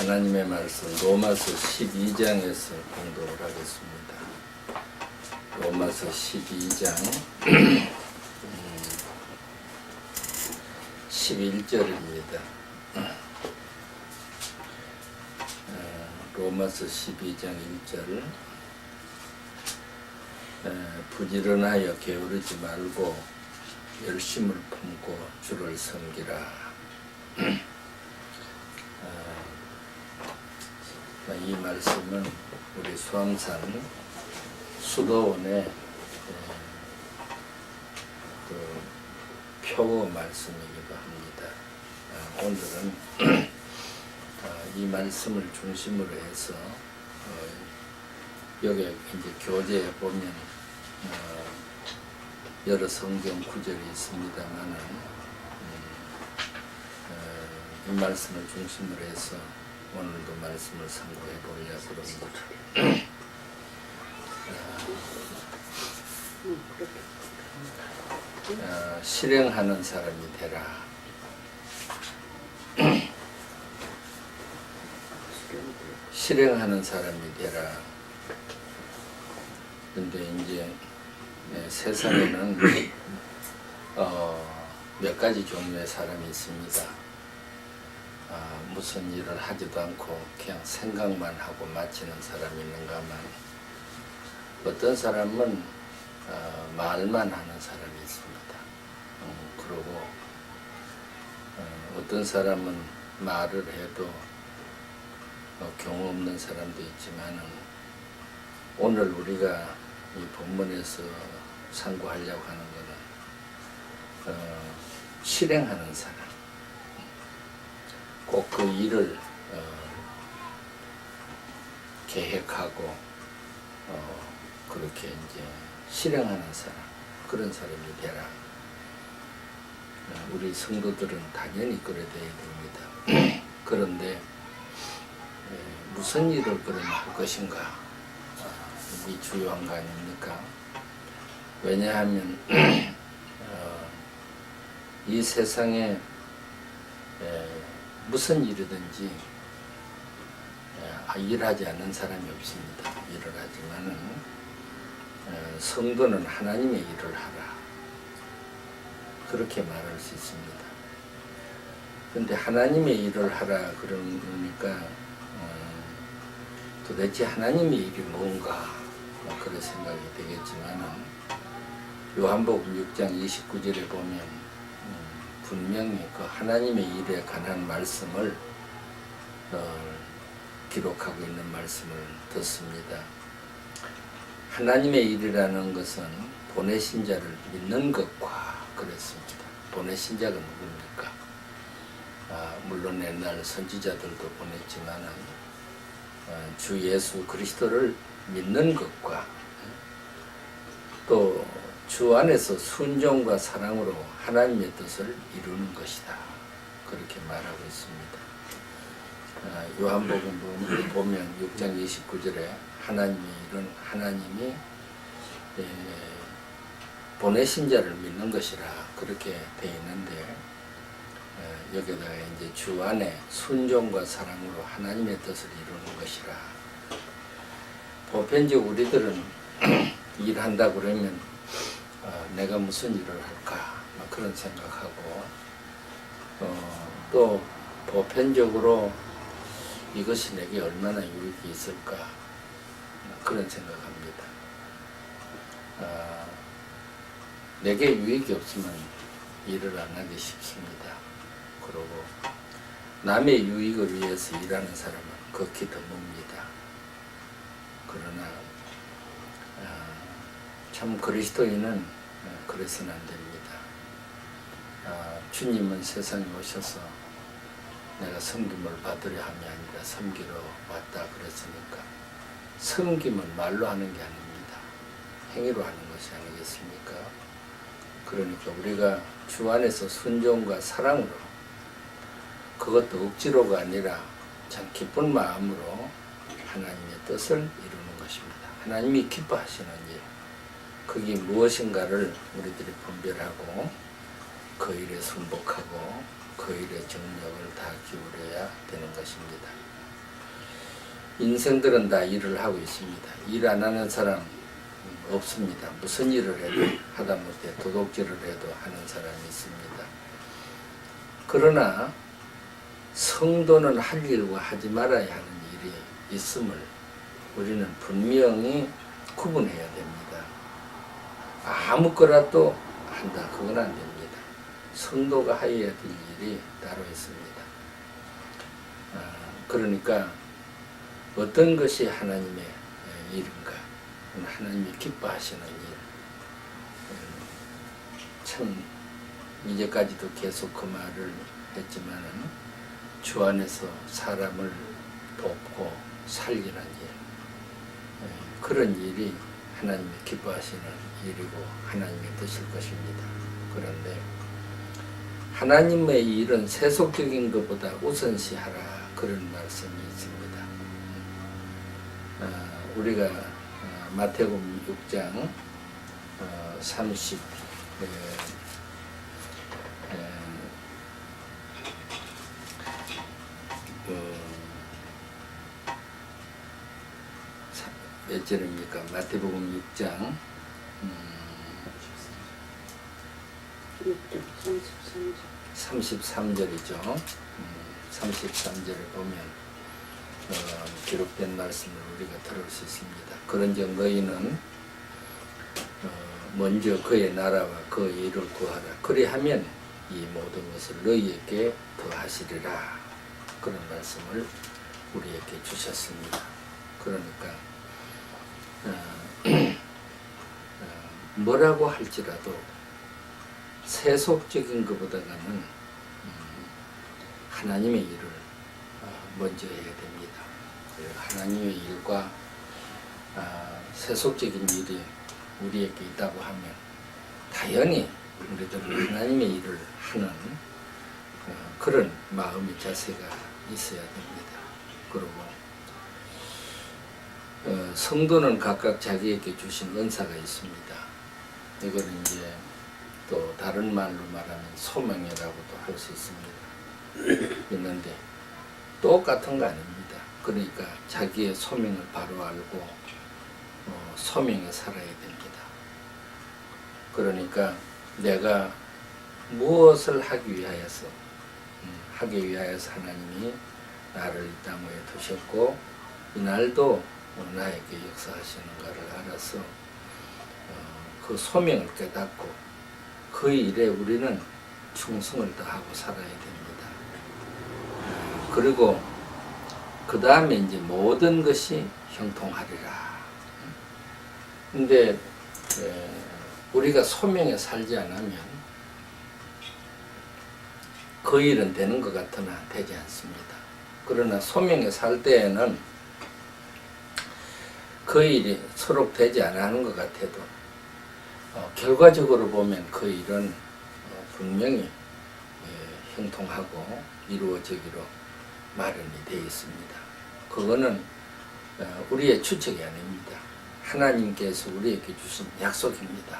하나님의 말씀 로마서 12장에서 공독을 하겠습니다. 로마서 12장 11절입니다. 로마서 12장 1절 부지런하여 게으르지 말고 열심을 품고 주를 섬기라. 이 말씀은 우리 수암산 수도원의 표어 말씀이기도 합니다. 오늘은 이 말씀을 중심으로 해서 여기 이제 교재에 보면 여러 성경 구절이 있습니다만은 이 말씀을 중심으로 해서 오늘도 말씀을 상고해 보려고 합니다. 실행하는 사람이 되라. 실행하는 사람이 되라. 근데 이제 세상에는 몇 가지 종류의 사람이 있습니다. 무슨 일을 하지도 않고 그냥 생각만 하고 마치는 사람이 있는가 하면 어떤 사람은 말만 하는 사람이 있습니다. 그리고 어떤 사람은 말을 해도 경험 없는 사람도 있지만은 오늘 우리가 이 본문에서 상고하려고 하는 것은 실행하는 사람. 꼭 그 일을 계획하고 그렇게 이제 실행하는 사람, 그런 사람이 되라. 우리 성도들은 당연히 그래 돼야 됩니다. 그런데 무슨 일을 그러면 할 것인가? 이 중요한 거 아닙니까? 왜냐하면 이 세상에 무슨 일이든지 일하지 않는 사람이 없습니다. 일을 하지만은 성도는 하나님의 일을 하라. 그렇게 말할 수 있습니다. 그런데 하나님의 일을 하라 그러니까 도대체 하나님의 일이 뭔가 그런 생각이 되겠지만은 요한복음 6장 29절에 보면 분명히 그 하나님의 일에 관한 말씀을 기록하고 있는 말씀을 듣습니다. 하나님의 일이라는 것은 보내신 자를 믿는 것과 그랬습니다. 보내신 자가 누굽니까? 물론 옛날 선지자들도 보냈지만 주 예수 그리스도를 믿는 것과 또 주 안에서 순종과 사랑으로 하나님의 뜻을 이루는 것이다. 그렇게 말하고 있습니다. 요한복음 보면 6장 29절에 하나님의 일은 하나님이 보내신 자를 믿는 것이라 그렇게 되어 있는데 여기다가 이제 주 안에 순종과 사랑으로 하나님의 뜻을 이루는 것이라. 보편적 우리들은 일한다 그러면 내가 무슨 일을 할까 그런 생각하고 또 보편적으로 이것이 내게 얼마나 유익이 있을까 그런 생각합니다. 내게 유익이 없으면 일을 안 하기 쉽습니다. 그리고 남의 유익을 위해서 일하는 사람은 극히 드뭅니다. 그러나 참 그리스도인은 그래서는 안 됩니다. 주님은 세상에 오셔서 내가 섬김을 받으려 함이 아니라 섬기러 왔다 그랬으니까 섬김은 말로 하는 게 아닙니다. 행위로 하는 것이 아니겠습니까? 그러니까 우리가 주 안에서 순종과 사랑으로 그것도 억지로가 아니라 참 기쁜 마음으로 하나님의 뜻을 이루는 것입니다. 하나님이 기뻐하시는 일, 그게 무엇인가를 우리들이 분별하고 그 일에 순복하고 그 일에 정력을 다 기울여야 되는 것입니다. 인생들은 다 일을 하고 있습니다. 일 안 하는 사람 없습니다. 무슨 일을 해도 하다못해 도둑질을 해도 하는 사람이 있습니다. 그러나 성도는 할 일과 하지 말아야 하는 일이 있음을 우리는 분명히 구분해야 됩니다. 아무거라도 한다. 그건 안 됩니다. 성도가 해야 될 일이 따로 있습니다. 그러니까 어떤 것이 하나님의 일인가? 하나님이 기뻐하시는 일. 참 이제까지도 계속 그 말을 했지만은 주 안에서 사람을 돕고 살리는 일. 그런 일이 하나님이 기뻐하시는 일이고 하나님의 뜻일 것입니다. 그런데 하나님의 일은 세속적인 것보다 우선시하라. 그런 말씀이 있습니다. 우리가 마태복음 6장 30 몇 절입니까? 마태복음 6장 33절이죠. 33절을 보면 기록된 말씀을 우리가 들을 수 있습니다. 그런즉 너희는 먼저 그의 나라와 그의 일을 구하라. 그리하면 이 모든 것을 너희에게 더하시리라. 그런 말씀을 우리에게 주셨습니다. 그러니까 뭐라고 할지라도 세속적인 것보다는 하나님의 일을 먼저 해야 됩니다. 하나님의 일과 세속적인 일이 우리에게 있다고 하면 당연히 우리들은 하나님의 일을 하는 그런 마음의 자세가 있어야 됩니다. 그리고 성도는 각각 자기에게 주신 은사가 있습니다. 이걸 이제 또 다른 말로 말하면 소명이라고도 할 수 있습니다. 있는데 똑같은 거 아닙니다. 그러니까 자기의 소명을 바로 알고 소명에 살아야 됩니다. 그러니까 내가 무엇을 하기 위하여서 하나님이 나를 이 땅에 두셨고 이날도 나에게 역사하시는가를 알아서 그 소명을 깨닫고 그 일에 우리는 충성을 다하고 살아야 됩니다. 그리고 그 다음에 이제 모든 것이 형통하리라. 근데 우리가 소명에 살지 않으면 그 일은 되는 것 같으나 되지 않습니다. 그러나 소명에 살 때에는 그 일이 서로 되지 않는 것 같아도 결과적으로 보면 그 일은 분명히 형통하고 이루어지기로 마련이 되어 있습니다. 그거는 우리의 추측이 아닙니다. 하나님께서 우리에게 주신 약속입니다.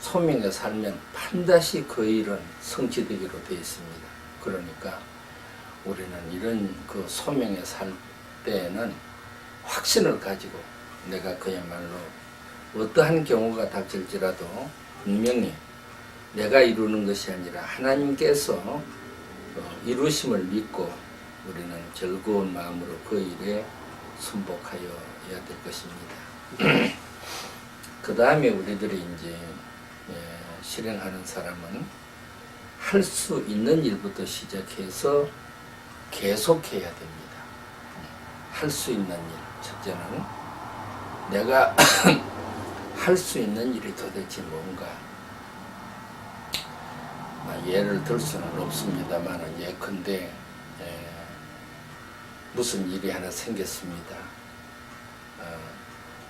소명에 살면 반드시 그 일은 성취되기로 되어 있습니다. 그러니까 우리는 이런 그 소명에 살 때에는 확신을 가지고 내가 그야말로 어떠한 경우가 닥칠지라도 분명히 내가 이루는 것이 아니라 하나님께서 이루심을 믿고 우리는 즐거운 마음으로 그 일에 순복하여야 될 것입니다. 그 다음에 우리들이 이제 실행하는 사람은 할 수 있는 일부터 시작해서 계속해야 됩니다. 할 수 있는 일. 첫째는 내가 할 수 있는 일이 도대체 뭔가. 예를 들 수는 없습니다만 예컨대 무슨 일이 하나 생겼습니다.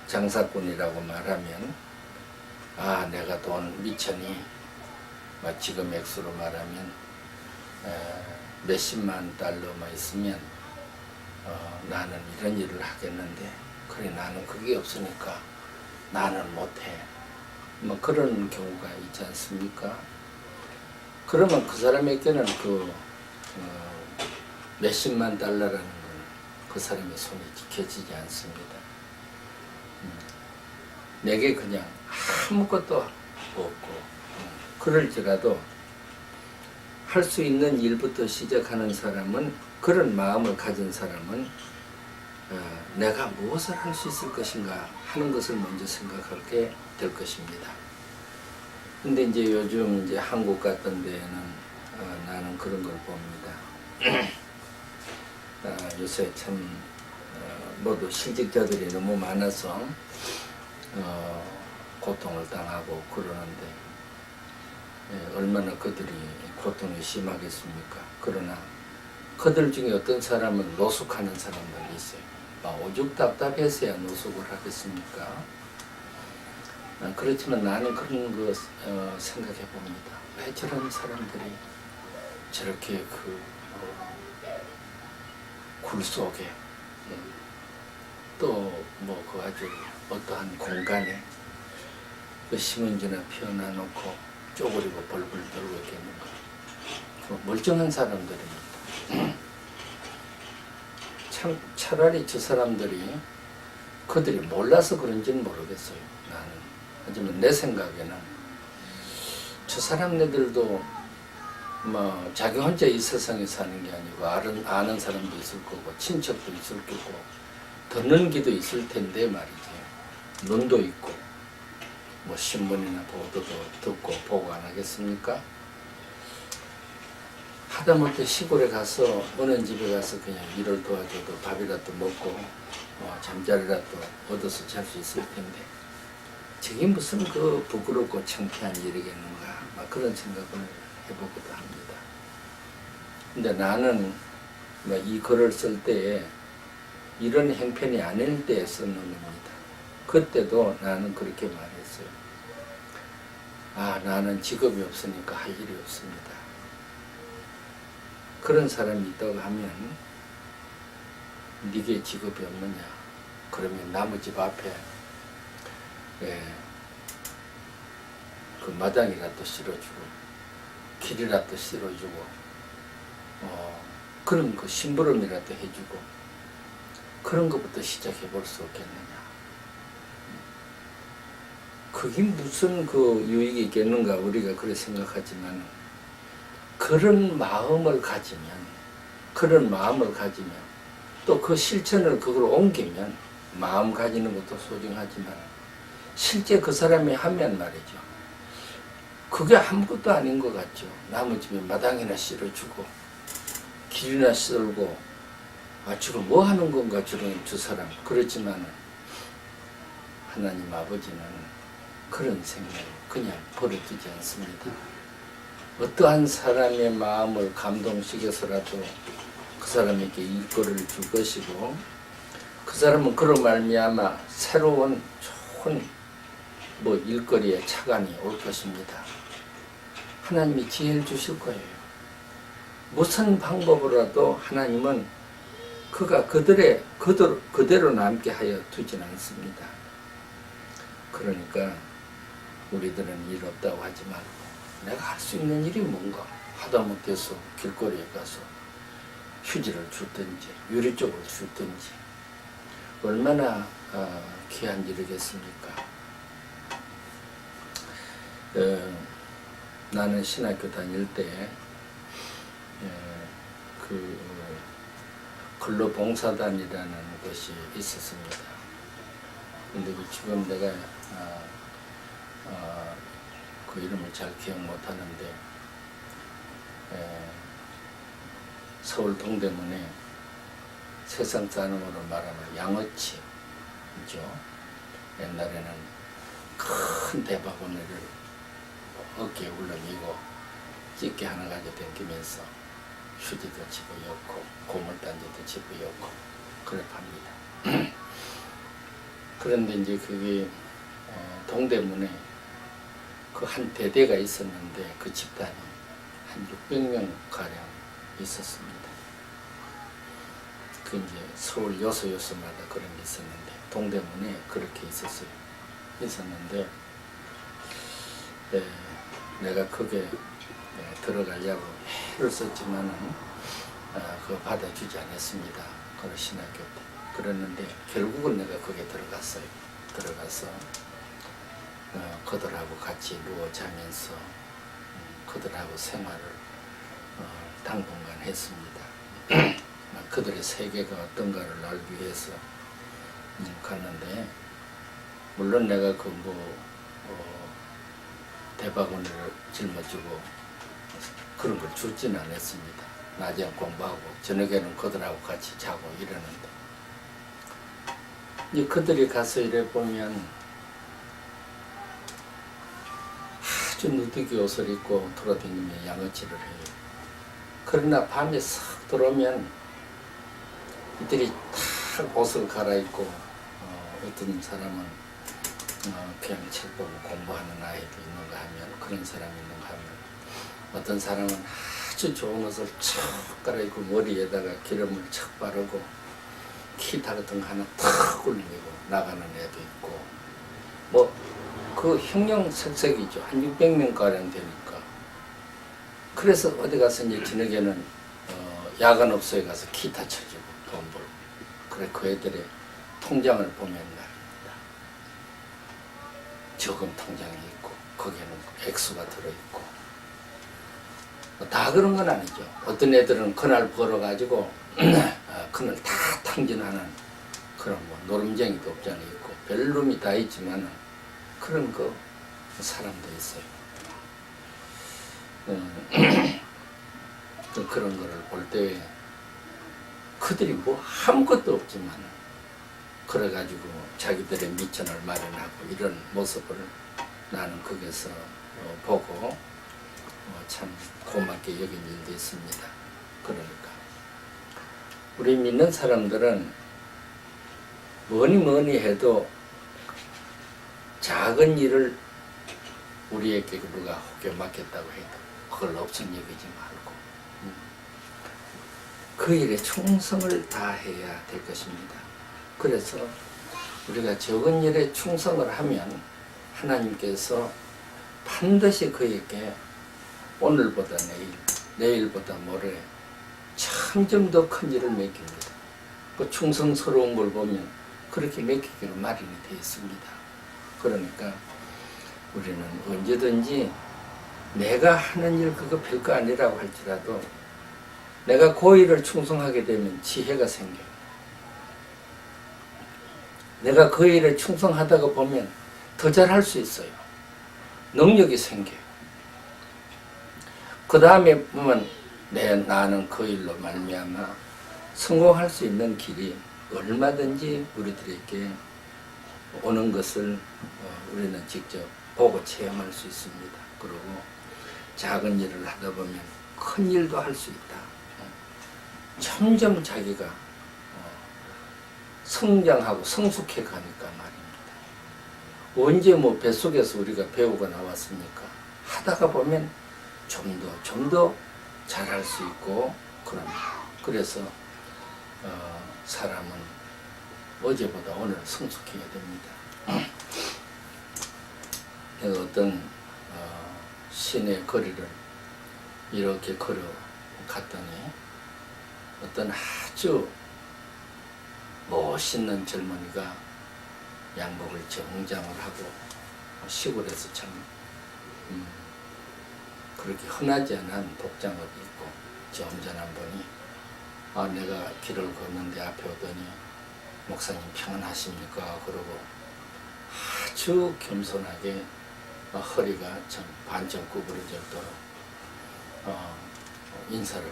장사꾼이라고 말하면 내가 돈 미천이 지금 액수로 말하면 몇십만 달러만 있으면 나는 이런 일을 하겠는데 그래 나는 그게 없으니까 나는 못해. 그런 경우가 있지 않습니까? 그러면 그 사람에게는 그 몇십만 달러라는 건 그 사람의 손이 지켜지지 않습니다. 내게 그냥 아무것도 없고 그럴지라도 할 수 있는 일부터 시작하는 사람은, 그런 마음을 가진 사람은 내가 무엇을 할 수 있을 것인가 하는 것을 먼저 생각하게 될 것입니다. 근데 이제 요즘 이제 한국 같은 데에는 나는 그런 걸 봅니다. 요새 참 모두 실직자들이 너무 많아서 고통을 당하고 그러는데 얼마나 그들이 고통이 심하겠습니까? 그러나 그들 중에 어떤 사람은 노숙하는 사람들이 있어요. 오죽 답답해서야 노숙을 하겠습니까? 그렇지만 나는 그런 거 생각해 봅니다. 왜 저런 사람들이 저렇게 굴 속에 또 그 아주 어떠한 공간에 그 신문지나 피워놔 놓고 쪼그리고 벌벌 떨고 있겠는가? 멀쩡한 사람들입니다. 차라리 저 사람들이 그들이 몰라서 그런지는 모르겠어요. 나는. 하지만 내 생각에는 저 사람네들도 자기 혼자 이 세상에 사는 게 아니고 아는 사람도 있을 거고 친척도 있을 거고 듣는 귀도 있을 텐데 말이지. 눈도 있고 신문이나 보도도 듣고 보고 안 하겠습니까? 하다못해 시골에 가서 어느 집에 가서 그냥 일을 도와줘도 밥이라도 먹고 잠자리라도 얻어서 잘 수 있을 텐데 저게 무슨 부끄럽고 창피한 일이겠는가 그런 생각을 해보기도 합니다. 근데 나는 이 글을 쓸 때에 이런 형편이 아닐 때에 쓰는 겁니다. 그때도 나는 그렇게 말했어요. 나는 직업이 없으니까 할 일이 없습니다. 그런 사람이 있다고 하면 네게 직업이 없느냐? 그러면 나무 집 앞에 그 마당이라도 실어주고 길이라도 실어주고 그런 그 심부름이라도 해주고 그런 것부터 시작해 볼 수 없겠느냐? 그게 무슨 유익이 있겠는가 우리가 그렇게 생각하지만 그런 마음을 가지면 또 그 실천을 그걸 옮기면 마음 가지는 것도 소중하지만 실제 그 사람이 하면 말이죠. 그게 아무것도 아닌 것 같죠. 나무집에 마당이나 실어주고 길이나 썰고 지금 뭐 하는 건가 저 사람. 그렇지만 하나님 아버지는 그런 생각을 그냥 버려두지 않습니다. 어떠한 사람의 마음을 감동시켜서라도 그 사람에게 일거리를 줄 것이고 그 사람은 그로 말미암아 새로운 좋은 일거리에 차관이 올 것입니다. 하나님이 지혜를 주실 거예요. 무슨 방법으로라도 하나님은 그가 그대로 남게 하여 두진 않습니다. 그러니까 우리들은 일 없다고 하지 말고 내가 할 수 있는 일이 뭔가 하다못해서 길거리에 가서 휴지를 줬든지 유리 쪽을 줬든지 얼마나 귀한 일이겠습니까? 나는 신학교 다닐 때 근로봉사단이라는 것이 있었습니다. 근데 지금 내가 그 이름을 잘 기억 못하는데 서울 동대문에 세상 사람으로 말하면 양어치죠. 옛날에는 큰 대바구니를 어깨에 올려미고 찌개 하나 가지고 댕기면서 휴지도 집어넣고 고물단지도 집어넣고 그래 팝니다. 그런데 이제 그게 동대문에 그 한 대대가 있었는데 그 집단이 한 600명 가량 있었습니다. 그 이제 서울 요소마다 그런 게 있었는데 동대문에 그렇게 있었는데 내가 거기에 들어가려고 애를 썼지만은 그거 받아주지 않았습니다. 어느 신학교 때. 그랬는데 결국은 내가 거기에 들어갔어요. 들어가서 그들하고 같이 누워 자면서 그들하고 생활을 당분간 했습니다. 그들의 세계가 어떤가를 알기 위해서 갔는데, 물론 내가 대바구니를 짊어지고 그런 걸 주지는 않았습니다. 낮에는 공부하고 저녁에는 그들하고 같이 자고 이러는데, 이제 그들이 가서 이래 보면 아주 누더기 옷을 입고 돌아다니며 양어치를 해요. 그러나 밤에 싹 들어오면 이들이 탁 옷을 갈아입고 어떤 사람은 그냥 책 보고 공부하는 아이도 있는가 하면, 그런 사람이 있는가 하면, 어떤 사람은 아주 좋은 옷을 척 갈아입고 머리에다가 기름을 척 바르고 기타 같은 거 하나 탁 올리고 나가는 애도 있고, 그 형형색색이죠. 한 600명 가량 되니까. 그래서 어디 가서 이제 저녁에는 야간업소에 가서 기타 쳐주고 돈 벌고. 그래, 그 애들의 통장을 보면 말입니다. 저금 통장이 있고 거기에는 액수가 들어있고. 다 그런 건 아니죠. 어떤 애들은 그날 벌어가지고 그날 다 탕진하는 그런 노름쟁이도 없잖아요. 있고 별놈이 다 있지만은 그런 사람도 있어요. 그런 거를 볼 때 그들이 아무것도 없지만 그래가지고 자기들의 미천을 마련하고 이런 모습을 나는 거기서 보고 참 고맙게 여긴 일도 있습니다. 그러니까 우리 믿는 사람들은 뭐니 해도 작은 일을 우리에게 누가 혹여 맡겼다고 해도 그걸 업성 여기지 말고 그 일에 충성을 다해야 될 것입니다. 그래서 우리가 적은 일에 충성을 하면 하나님께서 반드시 그에게 오늘보다 내일보다 모레 점점 더 큰 일을 맡깁니다. 그 충성스러운 걸 보면 그렇게 맡기기로 마련이 되어 있습니다. 그러니까 우리는 언제든지 내가 하는 일 그거 별거 아니라고 할지라도 내가 그 일을 충성하게 되면 지혜가 생겨요. 내가 그 일에 충성하다가 보면 더 잘할 수 있어요. 능력이 생겨요. 그 다음에 보면 나는 그 일로 말미암아 성공할 수 있는 길이 얼마든지 우리들에게 오는 것을 우리는 직접 보고 체험할 수 있습니다. 그리고 작은 일을 하다 보면 큰 일도 할 수 있다. 점점 자기가 성장하고 성숙해 가니까 말입니다. 언제 뱃속에서 우리가 배우고 나왔습니까? 하다가 보면 좀 더 잘할 수 있고 그럽니다. 그래서 사람은 어제보다 오늘 성숙해야 됩니다. 내가 어떤 시내 거리를 이렇게 걸어갔더니 어떤 아주 멋있는 젊은이가 양복을 정장을 하고 시골에서 참 그렇게 흔하지 않은 복장을 입고 점잖한 분이 내가 길을 걷는데 앞에 오더니 목사님 평안하십니까? 그러고 아주 겸손하게 허리가 참 반쯤 구부러질 정도로 인사를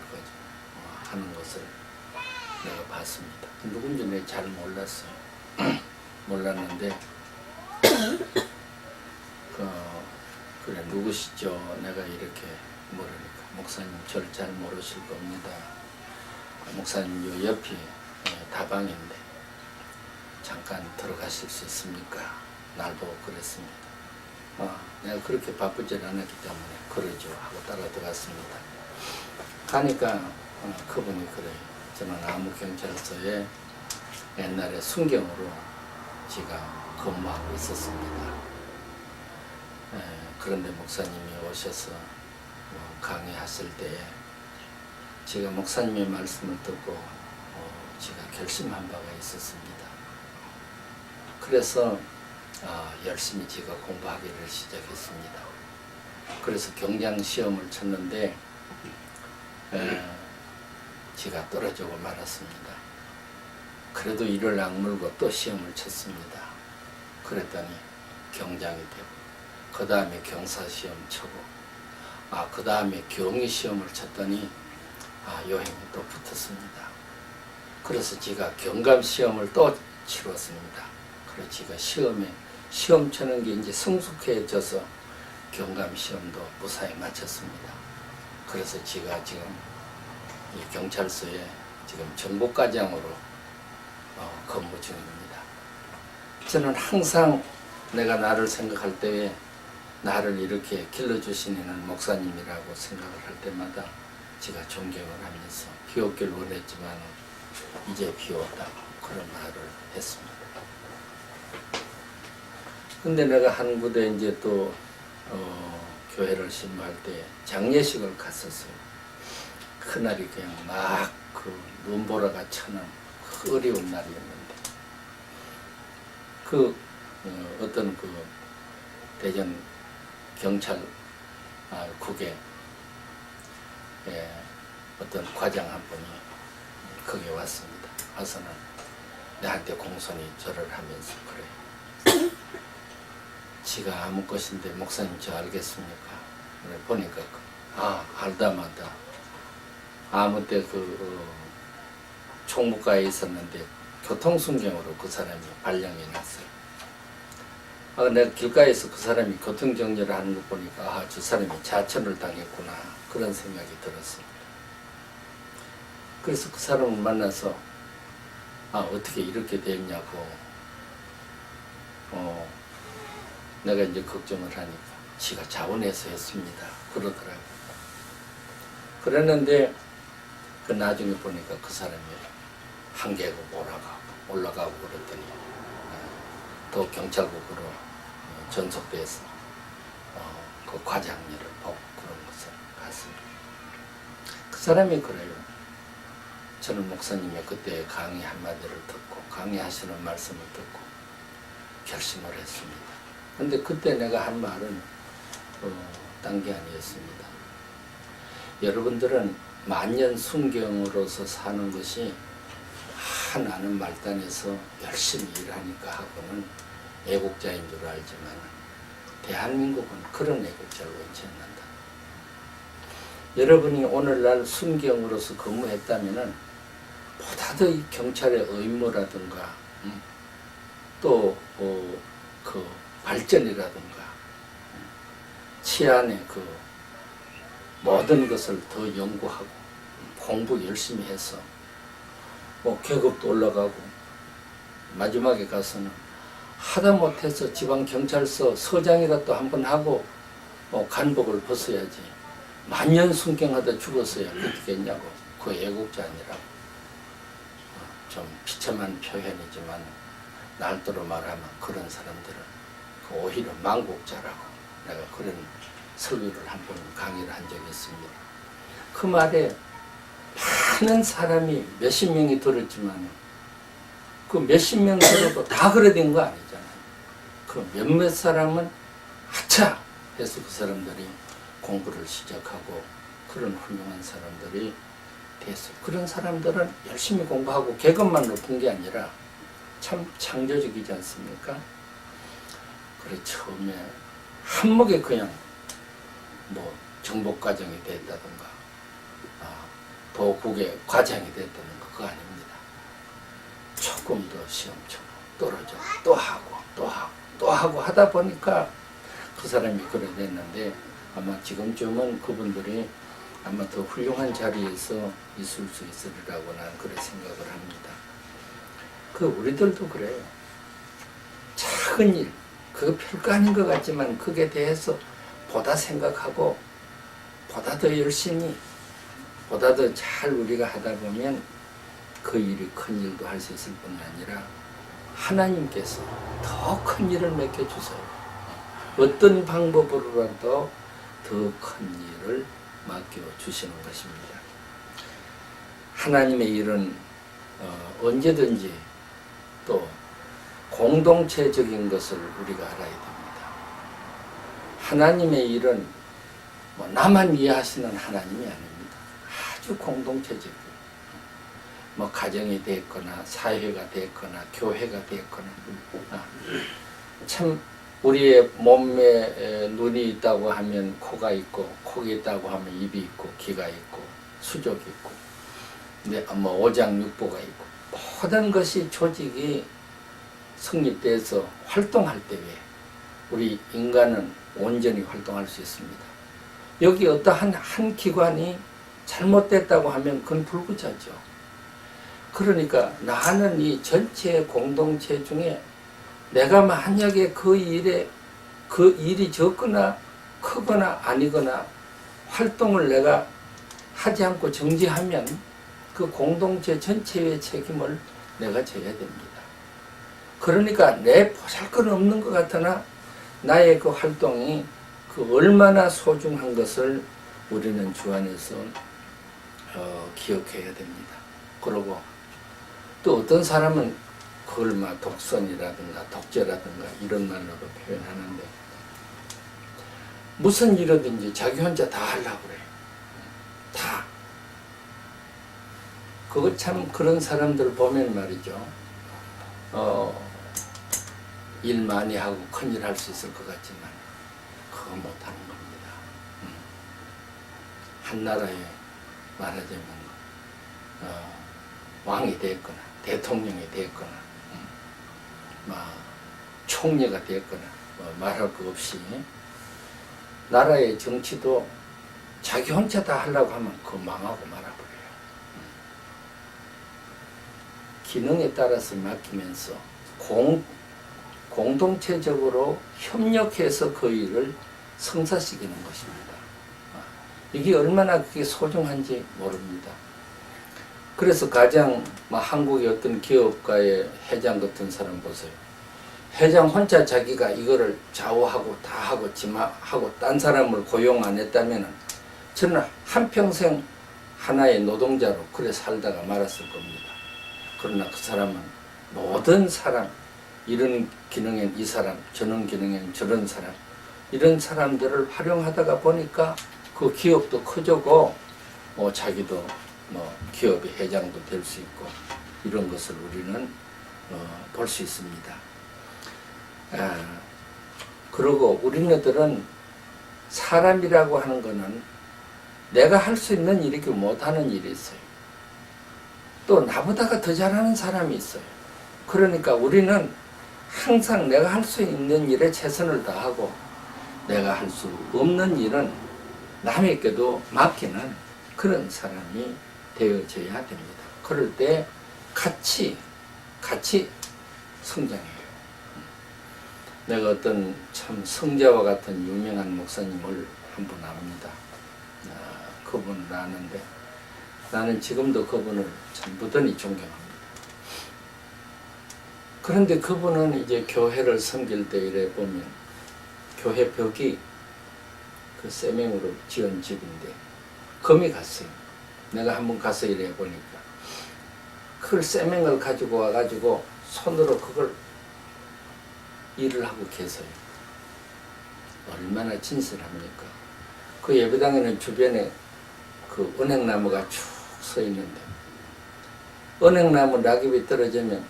하는 것을 내가 봤습니다. 누군지 내가 잘 몰랐어요. 몰랐는데 그래 누구시죠? 내가 이렇게 모르니까 목사님 저를 잘 모르실 겁니다. 목사님 요 옆이 다방인데 잠깐 들어가실 수 있습니까? 날 보고 그랬습니다. 내가 그렇게 바쁘지 않았기 때문에 그러죠 하고 따라 들어갔습니다. 가니까 그분이 그래요. 저는 남북경찰서에 옛날에 순경으로 제가 근무하고 있었습니다. 그런데 목사님이 오셔서 강의하실 때에 제가 목사님의 말씀을 듣고 제가 결심한 바가 있었습니다. 그래서 열심히 제가 공부하기를 시작했습니다. 그래서 경장 시험을 쳤는데 제가 떨어지고 말았습니다. 그래도 이를 악물고 또 시험을 쳤습니다. 그랬더니 경장이 되고 그 다음에 경사 시험 쳐고 그 다음에 경위 시험을 쳤더니 요행이 또 붙었습니다. 그래서 제가 경감 시험을 또 치렀습니다. 그래서 제가 시험 치는 게 이제 성숙해져서 경감 시험도 무사히 마쳤습니다. 그래서 제가 지금 이 경찰서에 지금 정보과장으로 근무 중입니다. 저는 항상 내가 나를 생각할 때에 나를 이렇게 길러주시는 목사님이라고 생각을 할 때마다 제가 존경을 하면서 비옥길 원했지만 이제 비옥다 그런 말을 했습니다. 근데 내가 한 군데 이제 또 교회를 신부할 때 장례식을 갔었어요. 그날이 그냥 막 그 눈보라가 쳐는 어려운 날이었는데 어떤 대전 경찰국에 어떤 과장 한 분이 거기 왔습니다. 와서는 내한테 공손히 절을 하면서 그래. 지가 아무 것인데 목사님 저 알겠습니까? 그래 보니까 알다마다 아무 때 총무과에 있었는데 교통순경으로 그 사람이 발령이 났어요. 내가 길가에서 그 사람이 교통정리를 하는 거 보니까 저 사람이 자천을 당했구나 그런 생각이 들었습니다. 그래서 그 사람을 만나서 어떻게 이렇게 됐냐고 내가 이제 걱정을 하니까 지가 자원해서 했습니다 그러더라고요. 그랬는데 나중에 보니까 그 사람이 한계국 올라가고 그랬더니 또 경찰국으로 전속돼서 그 과장 일을 보고 그런 것을 갔습니다. 그 사람이 그래요. 저는 목사님의 그때 강의 한마디를 듣고 강의하시는 말씀을 듣고 결심을 했습니다. 근데 그때 내가 한 말은 딴 게 아니었습니다. 여러분들은 만년 순경으로서 사는 것이 나는 말단에서 열심히 일하니까 하고는 애국자인 줄 알지만 대한민국은 그런 애국자를 원치 않는다. 여러분이 오늘날 순경으로서 근무했다면 보다 더 이 경찰의 의무라든가 또 그 발전이라든가 치안의 모든 것을 더 연구하고 공부 열심히 해서 계급도 올라가고 마지막에 가서는 하다못해서 지방경찰서 서장이라도 한번 하고 간복을 벗어야지 만년 순경하다 죽었어야 어떻게 했냐고. 그 애국자 아니라고. 좀 비참한 표현이지만 날도로 말하면 그런 사람들은 오히려 망국자라고 내가 그런 설교를 한번 강의를 한 적이 있습니다. 그 말에 많은 사람이 몇십 명이 들었지만 그 몇십 명 들어도 다 그래 된 거 아니잖아요. 그 몇몇 사람은 아차 해서 그 사람들이 공부를 시작하고 그런 훌륭한 사람들이 됐어요. 그런 사람들은 열심히 공부하고 계급만 높은 게 아니라 참 창조적이지 않습니까? 그래 처음에 한목에 그냥 정복과정이 됐다든가 도국의 과장이 됐다는 거 그거 아닙니다. 조금 더 시험 치고 떨어져 또 하고 하다 보니까 그 사람이 그래 됐는데 아마 지금쯤은 그분들이 아마 더 훌륭한 자리에서 있을 수 있으리라고 나는 그런 생각을 합니다. 우리들도 그래요. 작은 일, 그거 별거 아닌 것 같지만 그게 대해서 보다 생각하고 보다 더 열심히 보다 더 잘 우리가 하다 보면 그 일이 큰 일도 할 수 있을 뿐 아니라 하나님께서 더 큰 일을 맡겨주세요. 어떤 방법으로라도 더 큰 일을 맡겨주시는 것입니다. 하나님의 일은 언제든지 또 공동체적인 것을 우리가 알아야 됩니다. 하나님의 일은 뭐 나만 이해하시는 하나님이 아닙니다. 아주 공동체적이고 뭐 가정이 됐거나 사회가 됐거나 교회가 됐거나 참 우리의 몸에 눈이 있다고 하면 코가 있고 코가 있다고 하면 입이 있고 귀가 있고 수족이 있고 뭐 오장육부가 있고 모든 것이 조직이 성립돼서 활동할 때에 우리 인간은 온전히 활동할 수 있습니다. 여기 어떠한 한 기관이 잘못됐다고 하면 그건 불구자죠. 그러니까 나는 이 전체 공동체 중에 내가 만약에 그 일이 적거나 크거나 아니거나 활동을 내가 하지 않고 정지하면 그 공동체 전체의 책임을 내가 져야 됩니다. 그러니까 내 보잘것없는 것 같으나 나의 그 활동이 그 얼마나 소중한 것을 우리는 주 안에서 기억해야 됩니다. 그리고 또 어떤 사람은 그걸 막 독선이라든가 독재라든가 이런 말로도 표현하는데 무슨 일이든지 자기 혼자 다 하려고 그래요. 다. 그거 참 그런 사람들 보면 말이죠. 일 많이 하고 큰일 할 수 있을 것 같지만 그거 못하는 겁니다. 한 나라에 말하자면 왕이 됐거나 대통령이 됐거나 총리가 됐거나 말할 거 없이 나라의 정치도 자기 혼자 다 하려고 하면 그거 망하고 말아버려요. 기능에 따라서 맡기면서 공동체적으로 협력해서 그 일을 성사시키는 것입니다. 이게 얼마나 그게 소중한지 모릅니다. 그래서 가장 한국의 어떤 기업가의 회장 같은 사람 보세요. 회장 혼자 자기가 이거를 좌우하고 다 하고 지마하고 딴 사람을 고용 안 했다면 저는 한평생 하나의 노동자로 그래 살다가 말았을 겁니다. 그러나 그 사람은 모든 사람, 이런 기능엔 이 사람, 저런 기능엔 저런 사람, 이런 사람들을 활용하다가 보니까 그 기업도 커지고 자기도 기업의 회장도 될 수 있고 이런 것을 우리는 볼 수 있습니다. 그리고 우리네들은 사람이라고 하는 것은 내가 할 수 있는 일이 못하는 일이 있어요. 또 나보다가 더 잘하는 사람이 있어요. 그러니까 우리는 항상 내가 할 수 있는 일에 최선을 다하고 내가 할 수 없는 일은 남에게도 맡기는 그런 사람이 되어져야 됩니다. 그럴 때 같이 성장해요. 내가 어떤 참 성자와 같은 유명한 목사님을 한 분 압니다. 그분을 아는데 나는 지금도 그분을 참 무던히 존경합니다. 그런데 그분은 이제 교회를 섬길 때 이래 보면 교회 벽이 그 세명으로 지은 집인데 금이 갔어요. 내가 한번 가서 이래 보니까 그걸 세명을 가지고 와가지고 손으로 그걸 일을 하고 계세요. 얼마나 진실합니까? 그 예배당에는 주변에 그 은행나무가 쭉 서 있는데 은행나무 낙엽이 떨어지면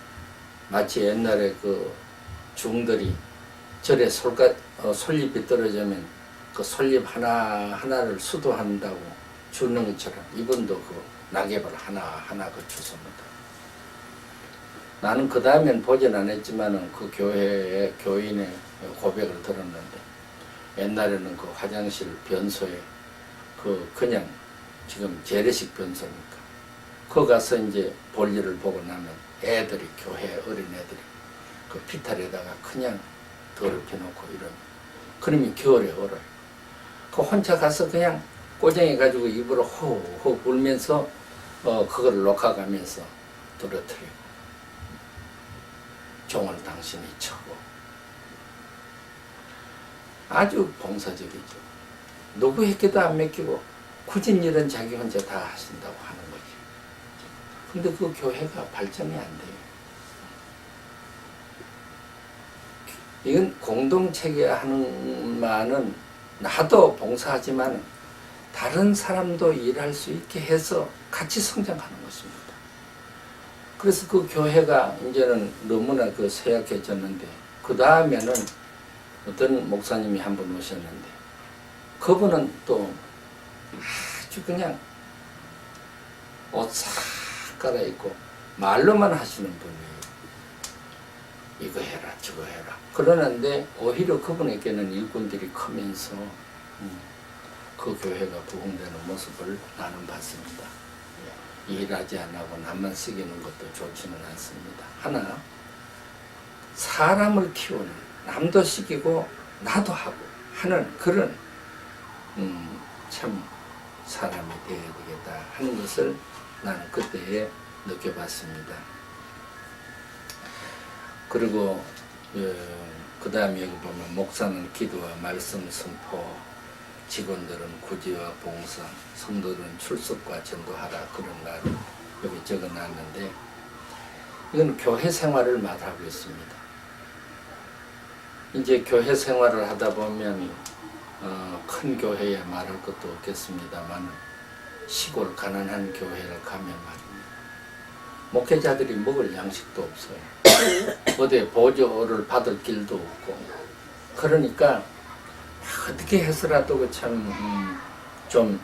마치 옛날에 그 중들이 절에 솔잎이 떨어지면 그 솔잎 하나를 수도한다고 주는 것처럼 이분도 그 낙엽을 하나하나 거쳤습니다. 나는 그 다음엔 보진 않았지만은 그 교인의 고백을 들었는데 옛날에는 그 화장실 변소에 그냥 지금 재래식 변소니까 거 가서 이제 볼일을 보고 나면 애들이 교회 어린애들이 그 피탈에다가 그냥 더럽혀 놓고 이러면 그러면 겨울에 얼어요. 그 혼자 가서 그냥 꼬쟁이 가지고 입으로 호흡 불면서 그걸 녹아가면서 떨어뜨리고 종을 당신이 쳐고 아주 봉사적이죠. 누구에게도 안 맡기고 굳은 일은 자기 혼자 다 하신다고 하는 거지. 근데 그 교회가 발전이 안 돼요. 이건 공동체계 하는 말은 나도 봉사하지만 다른 사람도 일할 수 있게 해서 같이 성장하는 것입니다. 그래서 그 교회가 이제는 너무나 그 쇠약해졌는데, 그 다음에는 어떤 목사님이 한 분 오셨는데, 그분은 또 아주 그냥 옷 싹 갈아입고 말로만 하시는 분이에요. 이거 해라 저거 해라 그러는데, 오히려 그분에게는 일꾼들이 크면서 그 교회가 부흥되는 모습을 나는 봤습니다. 일하지 않고 남만 쓰기는 것도 좋지는 않습니다. 하나, 사람을 키우는, 남도 시키고 나도 하고 하는 그런 참 사람이 되어야 되겠다 하는 것을 나는 그때에 느껴봤습니다. 그리고 그 다음에 여기 보면 목사는 기도와 말씀 선포, 직원들은 구제와 봉사, 성도들은 출석과 전도하라, 그런 말을 여기 적어놨는데, 이건 교회 생활을 말하고 있습니다. 이제 교회 생활을 하다 보면 큰 교회에 말할 것도 없겠습니다만, 시골 가난한 교회를 가면 말입니다, 목회자들이 먹을 양식도 없어요. 어디 보조를 받을 길도 없고, 그러니까 어떻게 해서라도 좀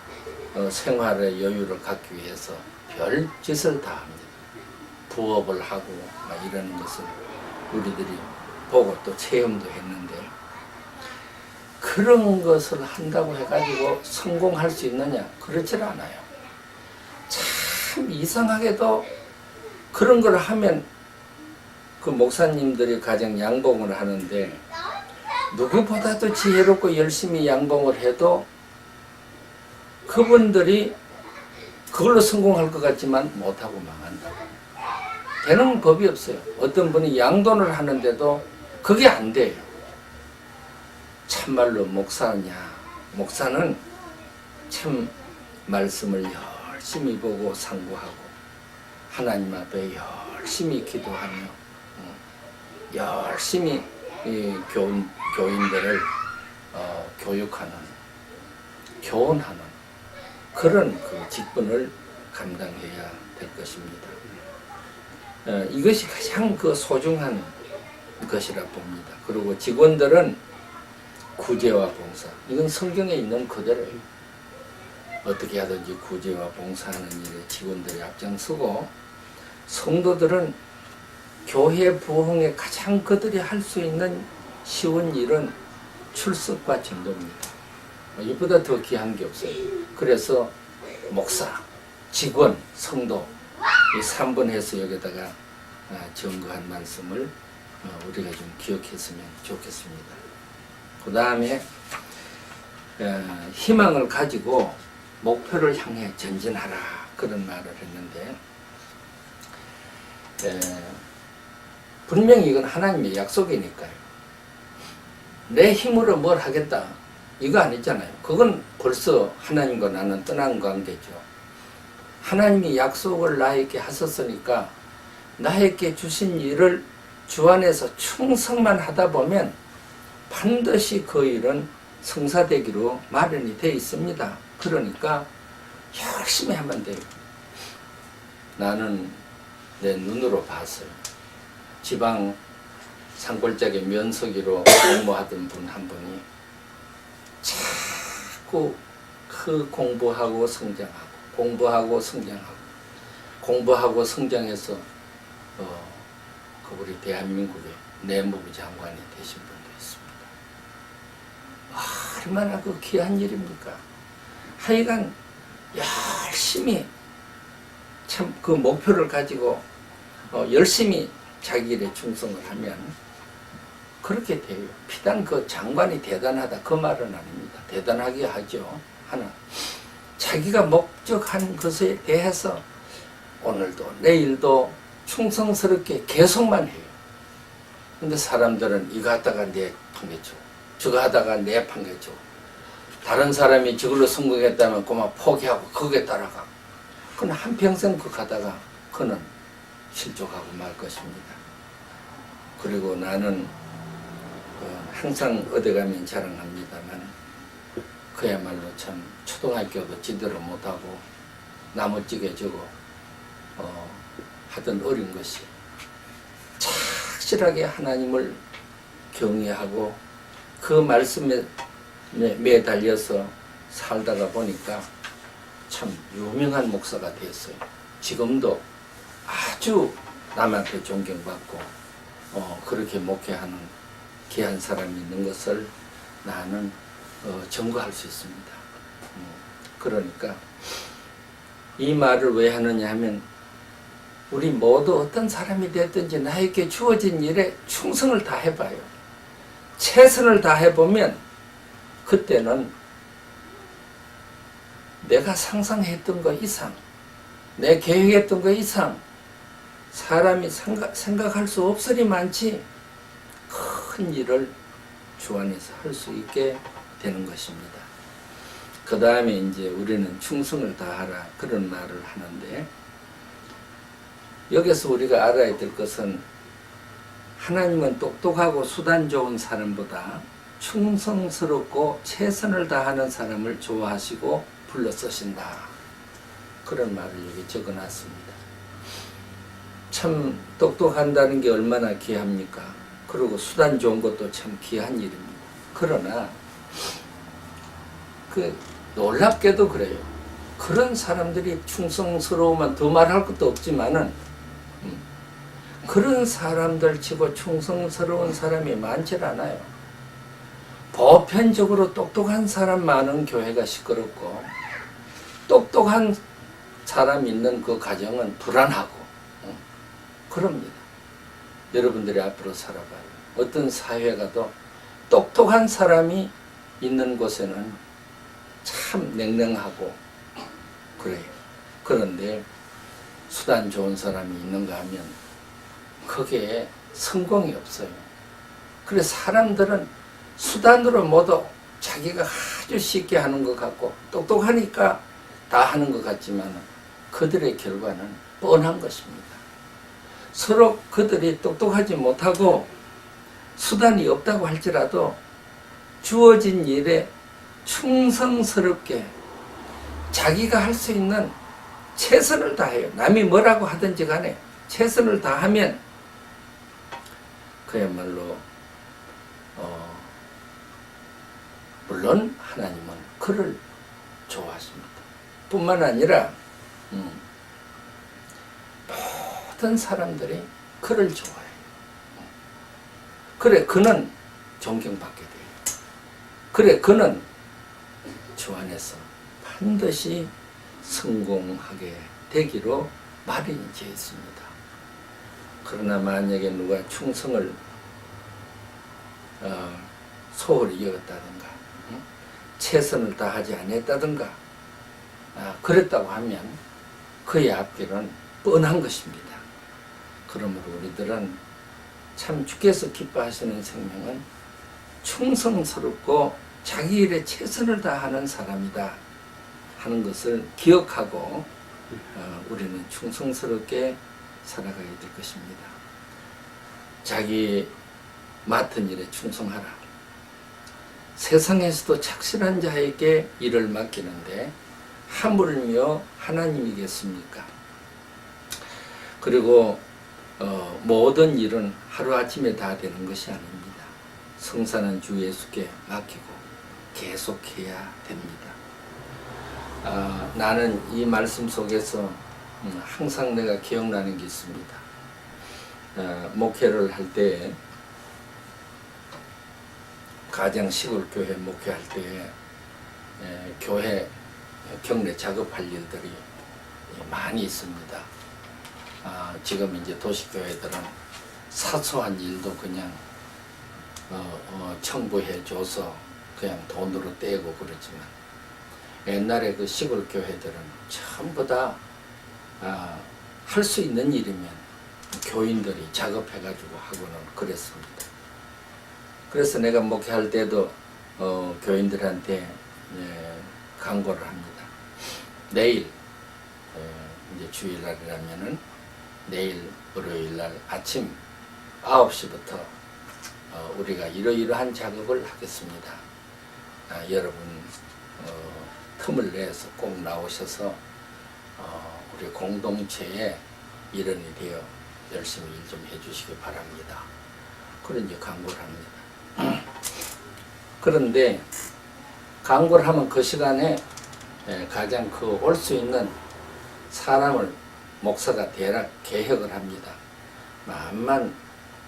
생활의 여유를 갖기 위해서 별 짓을 다 합니다. 부업을 하고 막 이러는 것을 우리들이 보고 또 체험도 했는데, 그런 것을 한다고 해가지고 성공할 수 있느냐? 그렇질 않아요. 참 이상하게도 그런 걸 하면 그 목사님들이 가장 양봉을 하는데, 누구보다도 지혜롭고 열심히 양봉을 해도 그분들이 그걸로 성공할 것 같지만 못하고 망한다. 되는 법이 없어요. 어떤 분이 양돈을 하는데도 그게 안 돼요. 참말로 목사냐? 목사는 참 말씀을 열심히 보고 상고하고 하나님 앞에 열심히 기도하며 열심히 교인들을 교육하는, 교훈하는 그런 그 직분을 감당해야 될 것입니다. 이것이 가장 그 소중한 것이라 봅니다. 그리고 직원들은 구제와 봉사, 이건 성경에 있는 그대로예요. 어떻게 하든지 구제와 봉사하는 일에 직원들이 앞장서고, 성도들은 교회 부흥에 가장 그들이 할 수 있는 쉬운 일은 출석과 전도입니다. 이보다 더 귀한 게 없어요. 그래서 목사, 직원, 성도 이 3번 해서 여기다가 증거한 말씀을 우리가 좀 기억했으면 좋겠습니다. 그 다음에 희망을 가지고 목표를 향해 전진하라, 그런 말을 했는데, 분명히 이건 하나님의 약속이니까요. 내 힘으로 뭘 하겠다 이거 아니잖아요. 그건 벌써 하나님과 나는 떠난 관계죠. 하나님이 약속을 나에게 하셨으니까 나에게 주신 일을 주 안에서 충성만 하다 보면 반드시 그 일은 성사되기로 마련이 되어 있습니다. 그러니까 열심히 하면 돼요. 나는 내 눈으로 봤어요. 지방 산골짜기 면석이로 공부하던 분 한 분이 자꾸 그 공부하고 성장하고 공부하고 성장하고 공부하고 성장해서 그 우리 대한민국의 내무부 장관이 되신 분도 있습니다. 얼마나 그 귀한 일입니까? 하여간 열심히 참 그 목표를 가지고 열심히 자기 일에 충성을 하면 그렇게 돼요. 비단 그 장관이 대단하다 그 말은 아닙니다. 대단하게 하죠. 하나, 자기가 목적한 것에 대해서 오늘도 내일도 충성스럽게 계속만 해요. 근데 사람들은 이거 하다가 내 판개줘, 저거 하다가 내 판개줘, 다른 사람이 저걸로 성공했다면 그만 포기하고 거기에 따라가. 그건 한평생 그거 하다가 그는 실족하고 말 것입니다. 그리고 나는 항상 어디 가면 자랑합니다만 그야말로 참 초등학교도 제대로 못하고 나무찌개 저거 하던 어린 것이 착실하게 하나님을 경외하고 그 말씀에 매달려서 살다가 보니까 참 유명한 목사가 됐어요. 지금도 아주 남한테 존경받고 그렇게 목회하는 귀한 사람이 있는 것을 나는 증거할 수 있습니다. 그러니까 이 말을 왜 하느냐 하면 우리 모두 어떤 사람이 됐든지 나에게 주어진 일에 충성을 다해봐요. 최선을 다해보면 그때는 내가 상상했던 것 이상, 내 계획했던 것 이상 사람이 생각할 수 없으리만치 큰 일을 주 안에서 할 수 있게 되는 것입니다. 그 다음에 이제 우리는 충성을 다하라 그런 말을 하는데 여기서 우리가 알아야 될 것은 하나님은 똑똑하고 수단 좋은 사람보다 충성스럽고 최선을 다하는 사람을 좋아하시고 불러 쓰신다. 그런 말을 여기 적어놨습니다. 참 똑똑한다는 게 얼마나 귀합니까? 그리고 수단 좋은 것도 참 귀한 일입니다. 그러나 놀랍게도 그래요. 그런 사람들이 충성스러우면 더 말할 것도 없지만은 그런 사람들 치고 충성스러운 사람이 많질 않아요. 보편적으로 똑똑한 사람 많은 교회가 시끄럽고 똑똑한 사람 있는 그 가정은 불안하고 그럽니다. 여러분들이 앞으로 살아봐요. 어떤 사회 가도 똑똑한 사람이 있는 곳에는 참 냉랭하고 그래요. 그런데 수단 좋은 사람이 있는가 하면 거기에 성공이 없어요. 그래서 사람들은 수단으로 모두 자기가 아주 쉽게 하는 것 같고 똑똑하니까 다 하는 것 같지만 그들의 결과는 뻔한 것입니다. 서로 그들이 똑똑하지 못하고 수단이 없다고 할지라도 주어진 일에 충성스럽게 자기가 할 수 있는 최선을 다해요. 남이 뭐라고 하든지 간에 최선을 다하면 그야말로 물론 하나님은 그를 좋아하십니다. 뿐만 아니라 모든 사람들이 그를 좋아해요. 그래 그는 존경받게 돼요. 그래 그는 주 안에서 반드시 성공하게 되기로 마련이 되어 있습니다. 그러나 만약에 누가 충성을 소홀히 여겼다든가 최선을 다하지 않았다든가 그랬다고 하면 그의 앞길은 뻔한 것입니다. 그러므로 우리들은 참 주께서 기뻐하시는 생명은 충성스럽고 자기 일에 최선을 다하는 사람이다 하는 것을 기억하고 우리는 충성스럽게 살아가야 될 것입니다. 자기 맡은 일에 충성하라. 세상에서도 착실한 자에게 일을 맡기는데 하물며 하나님이겠습니까? 그리고 모든 일은 하루아침에 다 되는 것이 아닙니다. 성사는 주 예수께 맡기고 계속해야 됩니다. 나는 이 말씀 속에서 항상 내가 기억나는 게 있습니다. 목회를 할 때 가정 시골 교회 목회할 때 교회 경례 작업할 일들이 많이 있습니다. 지금 이제 도시교회들은 사소한 일도 그냥 청구해 줘서 그냥 돈으로 떼고 그러지만 옛날에 그 시골 교회들은 전부 다 할 수 있는 일이면 교인들이 작업해가지고 하고는 그랬습니다. 그래서 내가 목회할 때도 교인들한테 강구를 합니다. 내일 이제 주일날이라면은 내일 월요일 날 아침 9시부터 우리가 이러이러한 작업을 하겠습니다. 여러분 틈을 내서 꼭 나오셔서 우리 공동체에 이런 일이요 열심히 일 좀 해주시기 바랍니다. 그런 이제 광고를 합니다. 그런데 광고를 하면 그 시간에 가장 올 수 있는 사람을 목사가 대략 개혁을 합니다. 암만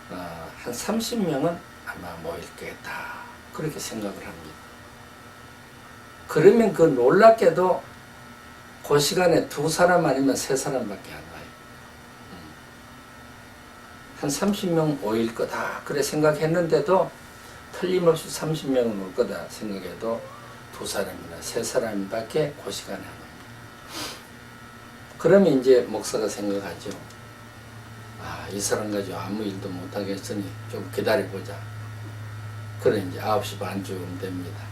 한 30명은 아마 모일 거겠다 그렇게 생각을 합니다. 그러면 그 놀랍게도 그 시간에 2사람 아니면 3사람밖에 안 와요. 한 30명 모일 거다 그래 생각했는데도 틀림없이 30명은 올 거다 생각해도 2사람이나 3사람밖에 그 시간에 안 옵니다. 그러면 이제 목사가 생각하죠. 이 사람 가지고 아무 일도 못하겠으니 좀 기다려보자. 그래 이제 9시 반쯤 됩니다.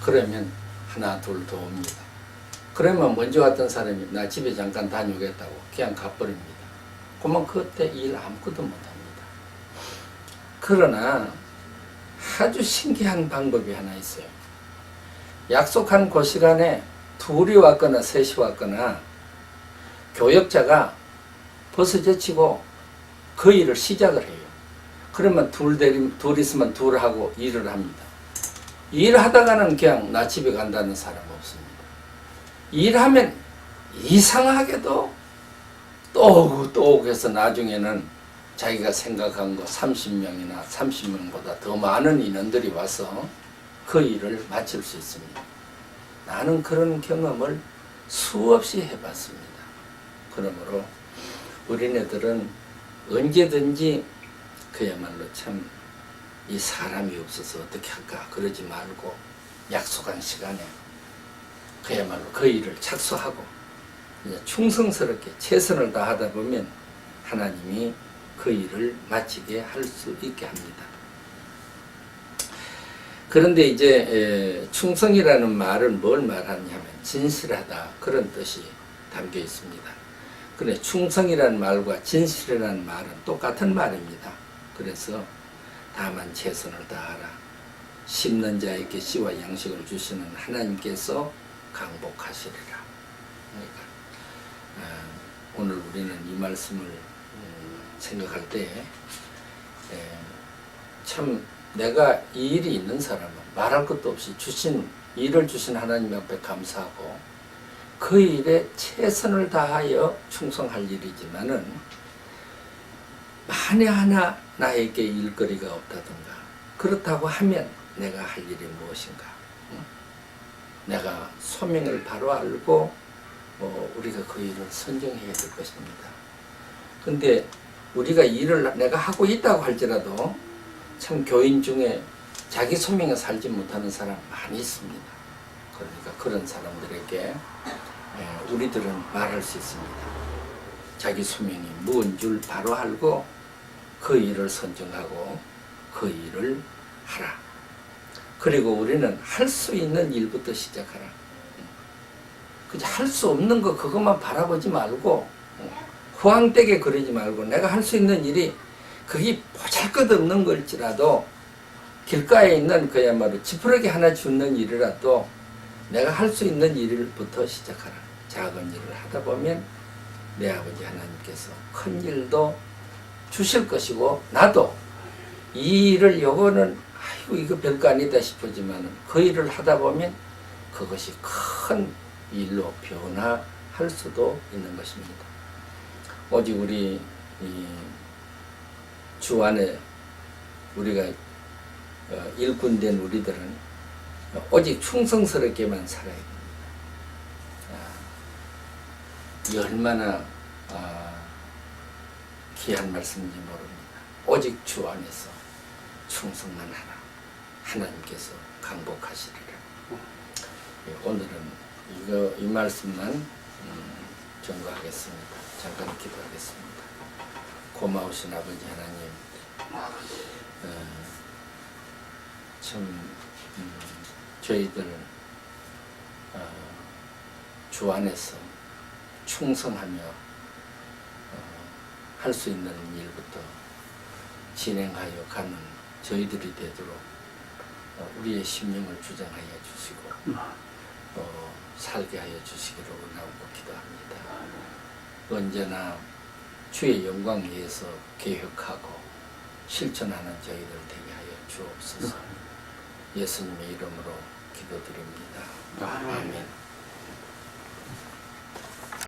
그러면 하나 둘 더 옵니다. 그러면 먼저 왔던 사람이 나 집에 잠깐 다녀오겠다고 그냥 가버립니다. 그러면 그때 일 아무것도 못합니다. 그러나 아주 신기한 방법이 하나 있어요. 약속한 그 시간에 2이 왔거나 3이 왔거나 교역자가 벗어제치고 그 일을 시작을 해요. 그러면 둘 있으면 둘하고 일을 합니다. 일하다가는 그냥 나 집에 간다는 사람 없습니다. 일하면 이상하게도 또 오고 해서 나중에는 자기가 생각한 거 30명이나 30명보다 더 많은 인원들이 와서 그 일을 마칠 수 있습니다. 나는 그런 경험을 수없이 해봤습니다. 그러므로 우리네들은 언제든지 그야말로 참 이 사람이 없어서 어떻게 할까 그러지 말고 약속한 시간에 그야말로 그 일을 착수하고 충성스럽게 최선을 다하다 보면 하나님이 그 일을 마치게 할 수 있게 합니다. 그런데 이제 충성이라는 말은 뭘 말하냐면 진실하다 그런 뜻이 담겨 있습니다. 그런데 충성이라는 말과 진실이라는 말은 똑같은 말입니다. 그래서 다만 최선을 다하라. 심는 자에게 씨와 양식을 주시는 하나님께서 강복하시리라. 그러니까 오늘 우리는 이 말씀을 생각할 때 참 내가 이 일이 있는 사람은 말할 것도 없이 일을 주신 하나님 앞에 감사하고 그 일에 최선을 다하여 충성할 일이지만은 만에 하나 나에게 일거리가 없다든가 그렇다고 하면 내가 할 일이 무엇인가? 내가 소명을 바로 알고 우리가 그 일을 선정해야 될 것입니다. 근데 우리가 일을 내가 하고 있다고 할지라도 참 교인 중에 자기 소명에 살지 못하는 사람 많이 있습니다. 그러니까 그런 사람들에게 우리들은 말할 수 있습니다. 자기 소명이 무언 줄 바로 알고 그 일을 선정하고 그 일을 하라. 그리고 우리는 할 수 있는 일부터 시작하라. 그저 할 수 없는 거 그것만 바라보지 말고 후황되게 그러지 말고 내가 할 수 있는 일이 그게 보잘것없는 걸지라도 길가에 있는 그야말로 지푸라기 하나 줍는 일이라도 내가 할 수 있는 일부터 시작하라. 작은 일을 하다 보면 내 아버지 하나님께서 큰 일도 주실 것이고 나도 이 일을 요거는 아이고 이거 별거 아니다 싶지만 그 일을 하다 보면 그것이 큰 일로 변화할 수도 있는 것입니다. 오직 우리 주 안에 우리가 일꾼된 우리들은 오직 충성스럽게만 살아야 됩니다. 이 얼마나 귀한 말씀인지 모릅니다. 오직 주 안에서 충성만 하라. 하나님께서 강복하시리라. 오늘은 이 말씀만 전거하겠습니다. 잠깐 기도하겠습니다. 고마우신 아버지 하나님, 참 저희들 주 안에서 충성하며 할 수 있는 일부터 진행하여 가는 저희들이 되도록 우리의 심령을 주장하여 주시고 살게 하여 주시기를 원하고 기도합니다. 언제나 주의 영광 위해서 계획하고 실천하는 저희들 되게 하여 주옵소서. 예수님의 이름으로 기도드립니다. 아멘.